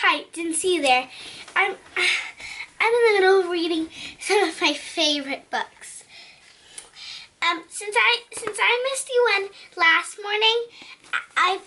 Hi, didn't see you there. I'm in the middle of reading some of my favorite books. Since I missed you one last morning, I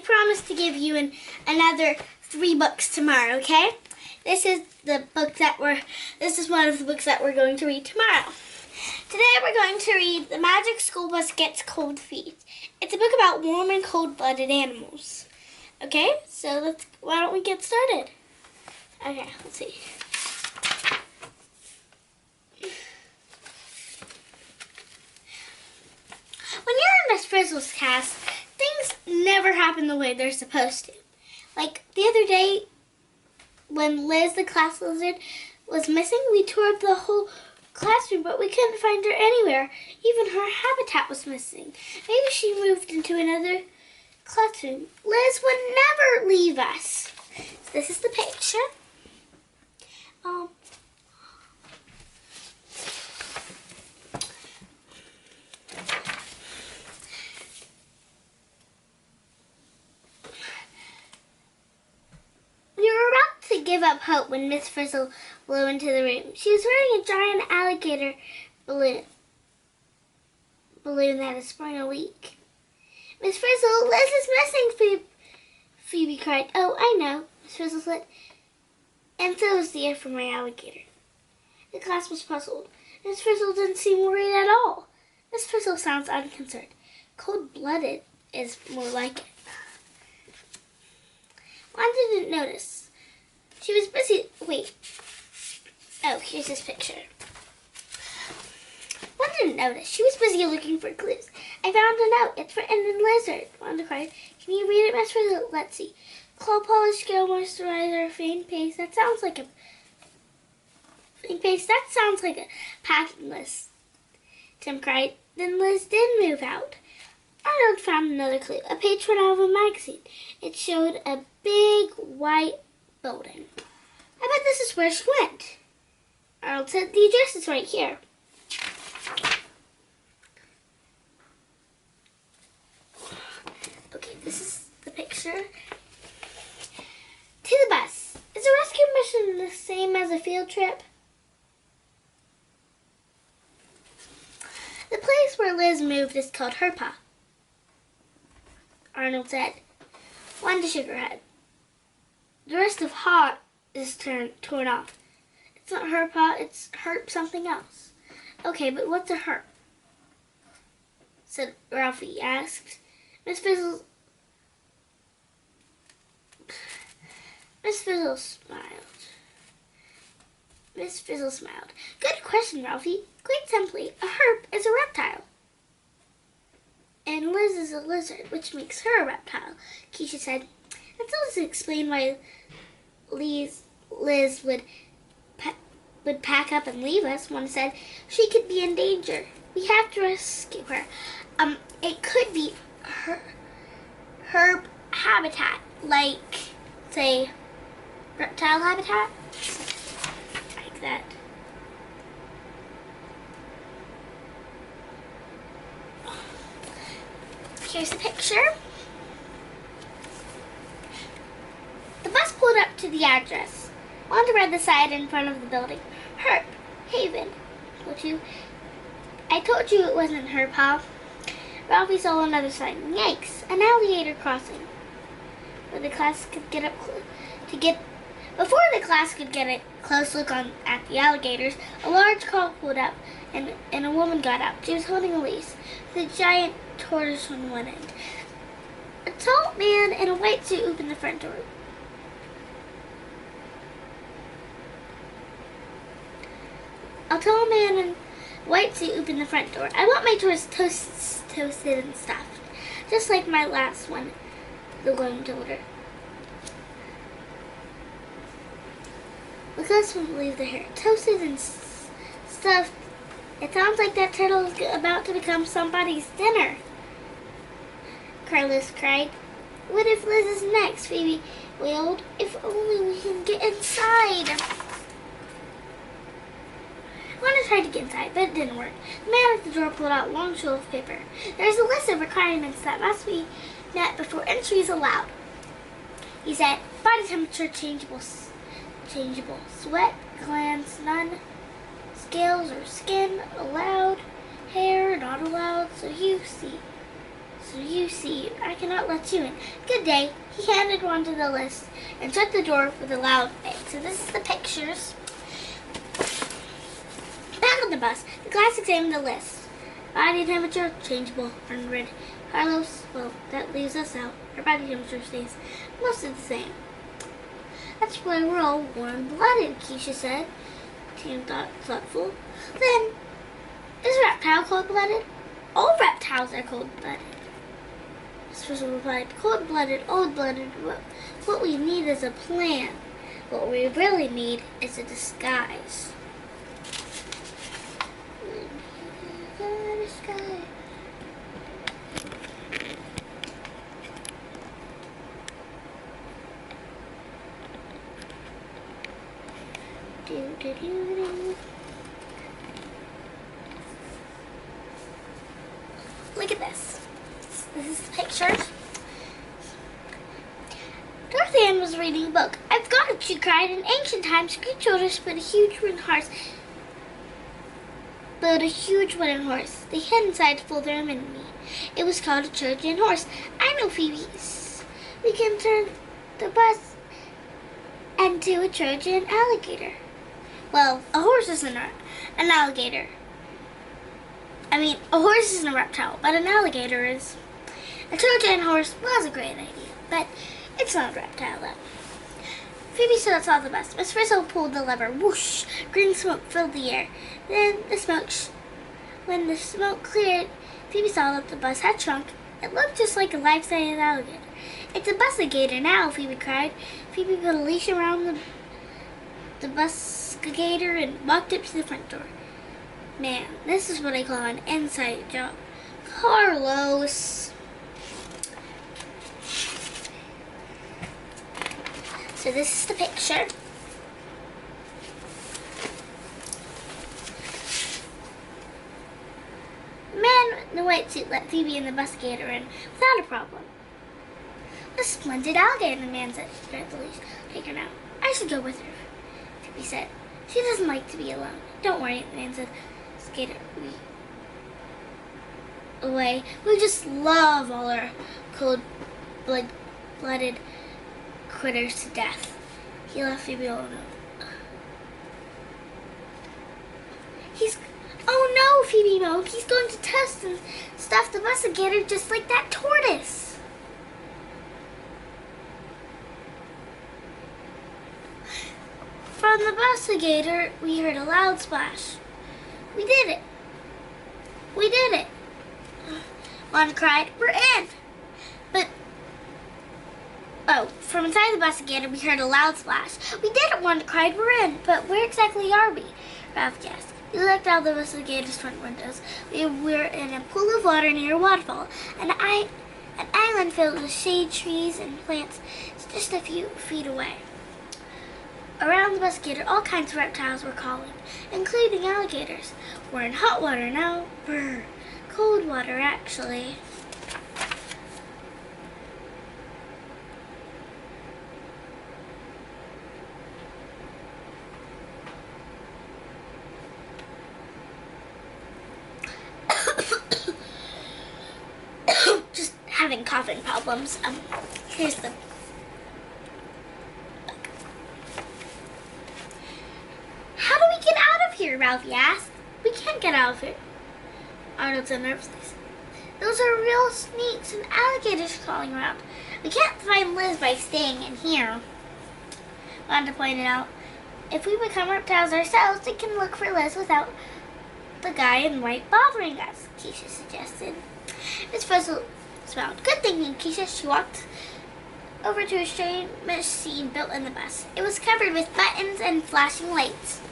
promised to give you another 3 books tomorrow. Okay? This is one of the books that we're going to read tomorrow. Today we're going to read The Magic School Bus Gets Cold Feet. It's a book about warm and cold-blooded animals. Okay, so why don't we get started? Okay, let's see. When you're in Miss Frizzle's class, things never happen the way they're supposed to. Like the other day, when Liz, the class lizard, was missing, we toured the whole classroom, but we couldn't find her anywhere. Even her habitat was missing. Maybe she moved into another classroom. Liz would never leave us. So this is the picture. We were about to give up hope when Miss Frizzle blew into the room. She was wearing a giant alligator balloon that had sprung a leak. Miss Frizzle, Liz is missing, Phoebe cried. Oh, I know, Miss Frizzle said. And so was the air from my alligator. The class was puzzled. Miss Frizzle didn't seem worried at all. Miss Frizzle sounds unconcerned. Cold-blooded is more like it. Wanda didn't notice. She was busy. Wait. Oh, here's this picture. Wanda didn't notice. She was busy looking for clues. I found a note. It's written in lizard. Wanda cried. Can you read it, Miss Frizzle? Let's see. Claw polish, scale moisturizer, faint paste. That sounds like a packing list. Tim cried. Then Liz did move out. Arnold found another clue. A page right out of a magazine. It showed a big white building. I bet this is where she went. Arnold said the address is right here. Okay, this is the picture. To the bus. Is a rescue mission the same as a field trip? The place where Liz moved is called her paw, Arnold said. Wanda shook her head. The rest of "ha" is torn off. It's not her paw, it's herp something else. Okay, but what's a herp? Said Ralphie, asked. Miss Frizzle smiled. Good question, Ralphie. Quite simply, a herp is a reptile. And Liz is a lizard, which makes her a reptile, Keisha said. That doesn't explain why Liz would pack up and leave us, one said. She could be in danger. We have to rescue her. It could be her habitat, like, say, reptile habitat, like that. Here's the picture. The bus pulled up to the address. Wanda read the sign in front of the building. Herp, Haven. I told you it wasn't her paw. Ralphie saw another sign. Yikes, an alligator crossing. Before the class could get a close look at the alligators, a large car pulled up and a woman got out. She was holding a leash with a giant tortoise on one end. A tall man in a white suit opened the front door. I want my tortoise toasted and stuffed, just like my last one, the woman told her. The class won't believe the hair. Toasted and stuffed. It sounds like that turtle is about to become somebody's dinner. Carlos cried. What if Liz is next? Phoebe wailed. If only we can get inside. Wanda tried to get inside, but it didn't work. The man at the door pulled out a long roll of paper. There's a list of requirements that must be met before entry is allowed, he said. Body temperature changeable. Changeable. Sweat glands none. Scales or skin allowed. Hair not allowed. So you see, I cannot let you in. Good day. He handed one to the list and shut the door with a loud bang. So this is the pictures. Back on the bus, the class examined the list. Body temperature, changeable, 100. Carlos, well, that leaves us out. Our body temperature stays most of the same. That's why we're all warm-blooded, Keisha said. Tim thought thoughtful. Then, is a reptile cold-blooded? All reptiles are cold-blooded. Miss Frizzle replied, cold-blooded, old-blooded, what we need is a plan. What we really need is a disguise. Look at this. This is the pictures. Dorothy Ann was reading a book. I've got it, she cried. In ancient times, Greek soldiers built a huge wooden horse. They hid inside to fool their enemy. It was called a Trojan horse. I know, Phoebe. We can turn the bus into a Trojan alligator. Well, a horse isn't an alligator. I mean, a horse isn't a reptile, but an alligator is. A Trojan horse was a great idea, but it's not a reptile, though. Phoebe stood outside the bus. Miss Frizzle pulled the lever. Whoosh! Green smoke filled the air. Then when the smoke cleared, Phoebe saw that the bus had shrunk. It looked just like a life-size alligator. It's a bus-gator now, Phoebe cried. Phoebe put a leash around the bus-gator and walked up to the front door. Man, this is what I call an inside job. Carlos. So this is the picture. The man in the white suit let Phoebe and the bus-gator in without a problem. A splendid alligator, the man said. Grabbed the leash. Take her now. I should go with her, Phoebe said. She doesn't like to be alone. Don't worry, the man said. Skater, we just love all our cold-blooded critters to death. He left Phoebe alone. Oh no, Phoebe moaned. He's going to test and stuff the bus-gator just like that tortoise. From the bus-gator, we heard a loud splash. We did it. We did it. One cried, we're in. From inside the bus-gator, we heard a loud splash. We did it, one cried, we're in. But where exactly are we? Ralph gasped. We looked out the bus-gator's front windows. We were in a pool of water near a waterfall. An island filled with shade, trees, and plants just a few feet away. Around the bus-gator, all kinds of reptiles were calling, including alligators. We're in hot water now. Brr. Cold water, actually. Just having coughing problems. Here's the... How do we get out of here? Ralphie asked. We can't get out of here, Arnold said nervously. Those are real snakes and alligators crawling around. We can't find Liz by staying in here, Wanda pointed out. If we become reptiles ourselves, we can look for Liz without the guy in white bothering us, Keisha suggested. Miss Frizzle smiled. Good thinking, Keisha. She walked over to a strange machine built in the bus. It was covered with buttons and flashing lights.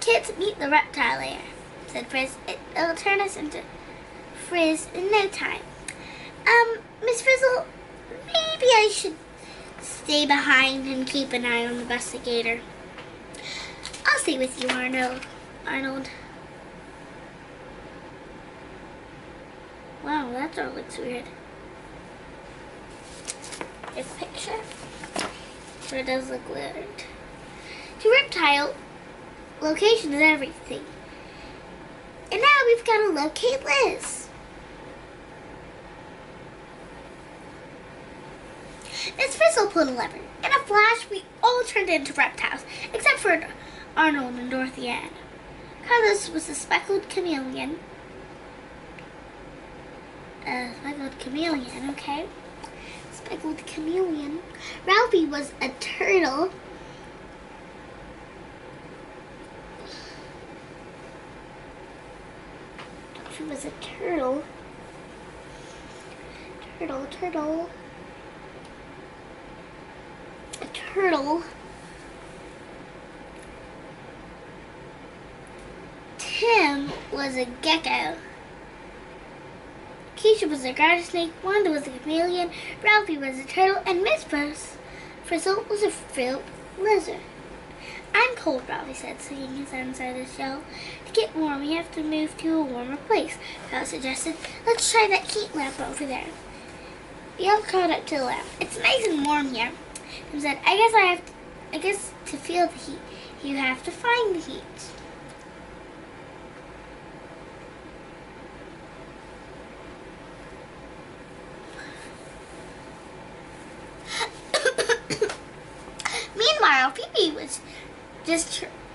Kids, meet the reptile air, said Frizz. It'll turn us into Frizz in no time. Miss Frizzle, maybe I should stay behind and keep an eye on the bus-gator. I'll stay with you, Arnold. Wow, that door looks weird. Here's a picture. Sure does look weird. To reptile, location is everything. And now we've got to locate Liz. Miss Frizzle pulled a lever. In a flash, we all turned into reptiles, except for Arnold and Dorothy Ann. Carlos was a speckled chameleon. Okay. Speckled chameleon. Ralphie was a turtle. She was a turtle. Turtle. A turtle. Tim was a gecko. Keisha was a garter snake. Wanda was a chameleon. Ralphie was a turtle. And Miss Frizzle was a frilled lizard. I'm cold, Ralphie said, swinging his arms out of the shell. To get warm, we have to move to a warmer place. Carl suggested, let's try that heat lamp over there. We all crawled up to the lamp. It's nice and warm here. Tim said, I guess to feel the heat, you have to find the heat. Meanwhile, Phoebe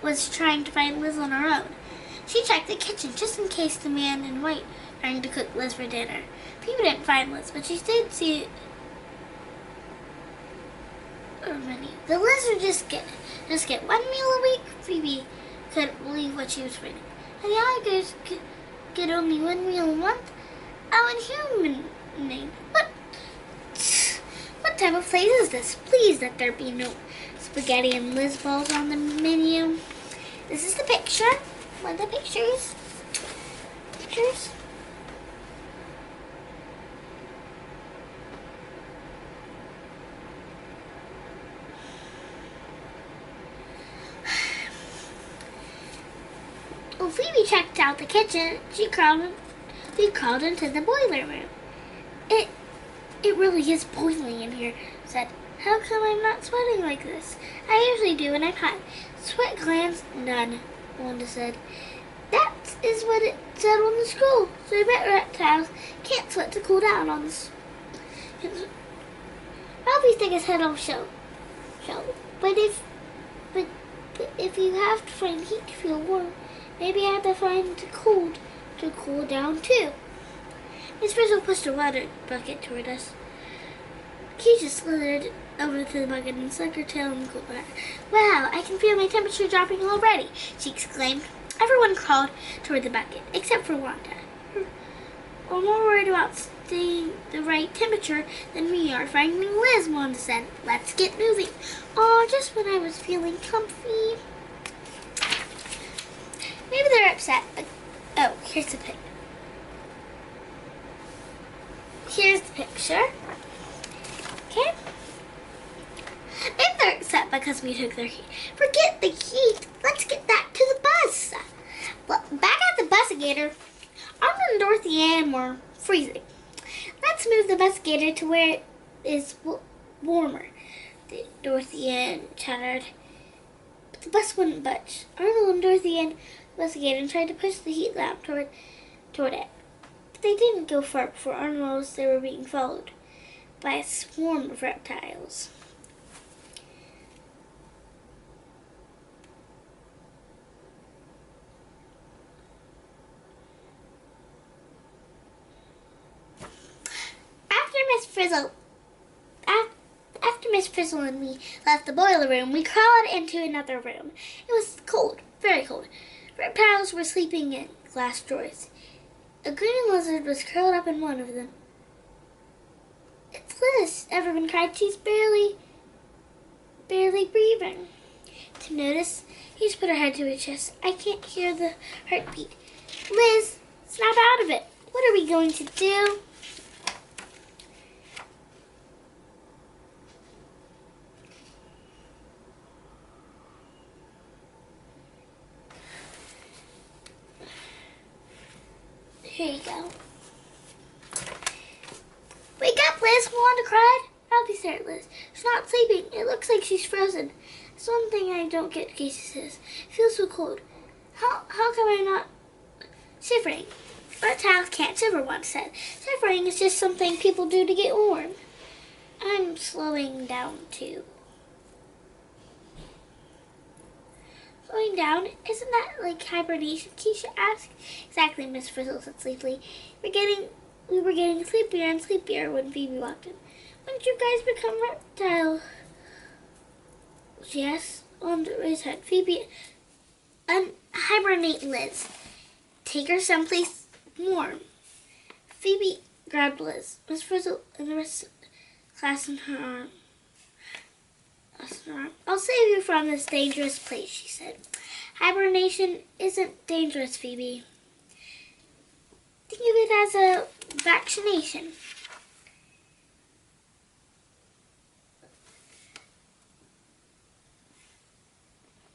was trying to find Liz on her own. She checked the kitchen just in case the man in white trying to cook Liz for dinner. Phoebe didn't find Liz, but she did see many. The lizard just get 1 meal a week. Phoebe couldn't believe what she was reading. And the alligators get only 1 meal a month. Oh, and human name. What type of place is this? Please let there be no spaghetti and Liz balls on the menu. This is the picture. One of the pictures. Well, Phoebe checked out the kitchen. We crawled into the boiler room. It really is boiling in here, said. How come I'm not sweating like this? I usually do when I'm hot. Sweat glands? None, Wanda said. That is what it said on the scroll. So I bet reptiles can't sweat to cool down on this. Ralphie stuck his head off shell. But if you have to find heat to feel warm, maybe I have to find cold to cool down too. Miss Frizzle pushed a water bucket toward us. Keisha slithered over to the bucket and stuck her tail in the cool water. Wow, I can feel my temperature dropping already, she exclaimed. Everyone crawled toward the bucket, except for Wanda. We're more worried about staying the right temperature than we are finding Liz, Wanda said. Let's get moving. Oh, just when I was feeling comfy. Maybe they're upset. Oh, here's the picture. Okay. Maybe they're upset because we took their heat. Forget the heat. Let's get back to the bus. Well, back at the busigator, Arnold and Dorothy Ann were freezing. Let's move the busigator to where it is warmer, Dorothy Ann chattered. But the bus wouldn't budge. Arnold and Dorothy Ann investigated and tried to push the heat lamp toward it. But they didn't go far before Arnold noticed they were being followed by a swarm of reptiles. After Miss Frizzle and me left the boiler room, we crawled into another room. It was cold, very cold. Reptiles were sleeping in glass drawers. A green lizard was curled up in one of them. It's Liz, everyone cried. She's barely breathing. To notice, he just put her head to her chest. I can't hear the heartbeat. Liz, snap out of it. What are we going to do? Here you go. Wake up, Liz, Wanda cried. coffee, said Liz. She's not sleeping. It looks like she's frozen. It's one thing I don't get, Casey says. It feels so cold. How come I'm not shivering? Reptiles can't shiver, one said. Shivering is just something people do to get warm. I'm slowing down, too. Slowing down? Isn't that like hibernation? Keisha asked. Exactly, Miss Frizzle said sleepily. We were getting sleepier and sleepier when Phoebe walked in. When did you guys become reptiles? She asked on the raised head. Phoebe, hibernate, Liz. Take her someplace warm. Phoebe grabbed Liz, Miss Frizzle, and the rest of the class in her arm. I'll save you from this dangerous place, she said. Hibernation isn't dangerous, Phoebe. Think of it as a vaccination.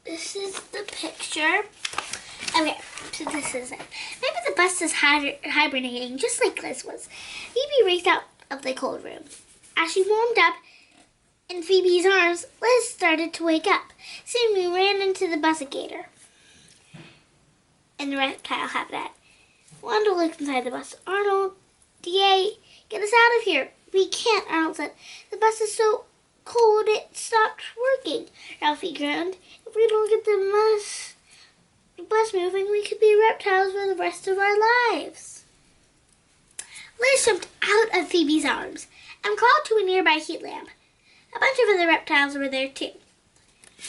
This is the picture. Okay, so this is it. Maybe the bus is hibernating just like Liz was. Phoebe raced out of the cold room. As she warmed up in Phoebe's arms, Liz started to wake up. Soon we ran into the busigator in the reptile habitat. Wanda looked inside the bus. Arnold, DA, get us out of here. We can't, Arnold said. The bus is so cold it stopped working. Ralphie groaned. If we don't get the bus moving, we could be reptiles for the rest of our lives. Liz jumped out of Phoebe's arms and crawled to a nearby heat lamp. A bunch of other reptiles were there too.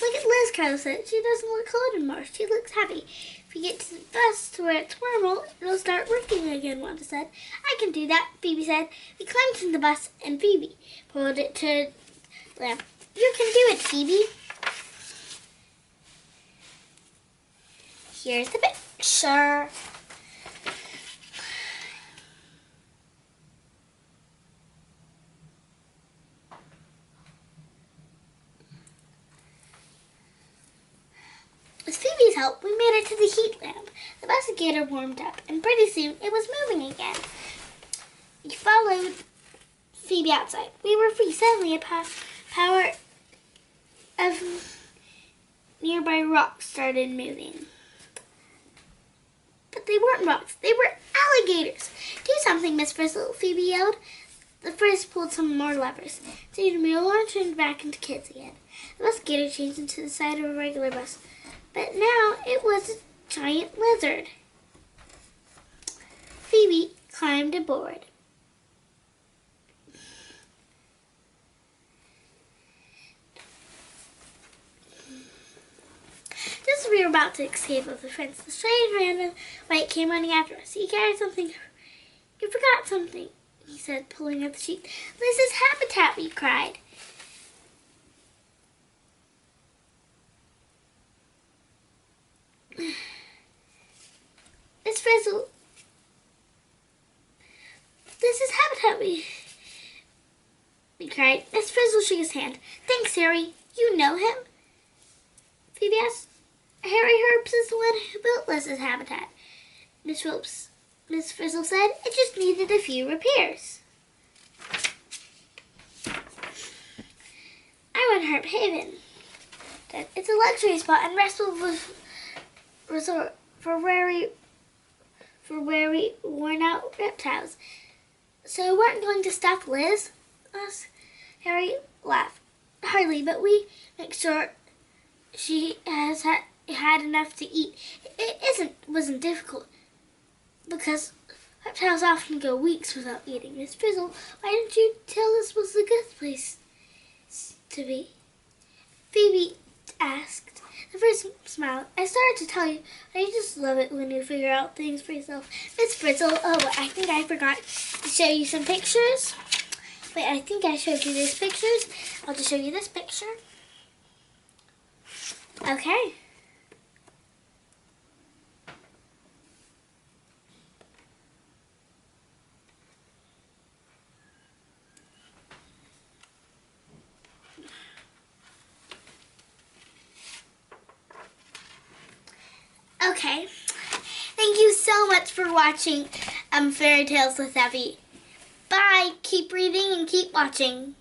Look at Liz, Carla said. She doesn't look cold anymore. She looks happy. If we get to the bus to where it's warmer, it'll start working again, Wanda said. I can do that, Phoebe said. We climbed in the bus and Phoebe pulled it to the lamp. You can do it, Phoebe. Here's the picture. With Phoebe's help, we made it to the heat lamp. The busigator warmed up, and pretty soon it was moving again. We followed Phoebe outside. We were free. Suddenly, a power of nearby rocks started moving. But they weren't rocks. They were alligators. Do something, Miss Frizzle, Phoebe yelled. The Frizz pulled some more levers. Soon we all turned back into kids again. The busigator changed into the side of a regular bus. But now it was a giant lizard. Phoebe climbed aboard. Just as we were about to escape with the friends, the strange random white came running after us. He carried something. You forgot something, he said, pulling at the sheet. Liz's habitat, we cried. Miss Frizzle, this is habitat, we cried. Miss Frizzle shook his hand. Thanks, Harry. You know him? Phoebe asked. Harry Herbs is the one who built Liz's habitat. Miss Frizzle said it just needed a few repairs. I want Herb Haven. It's a luxury spot and restful resort for very worn-out reptiles. So we weren't going to stuff Liz? Asked Harry laughed. Hardly, but we make sure she has had enough to eat. It wasn't difficult because reptiles often go weeks without eating. Miss Frizzle, why didn't you tell us was the good place to be? Phoebe asked. The first smiled. I started to tell you, I just love it when you figure out things for yourself. Miss Frizzle, oh, I think I forgot to show you some pictures. Wait, I think I showed you these pictures. I'll just show you this picture. Okay. Okay. Thank you so much for watching Fairy Tales with Evey. Bye. Keep reading and keep watching.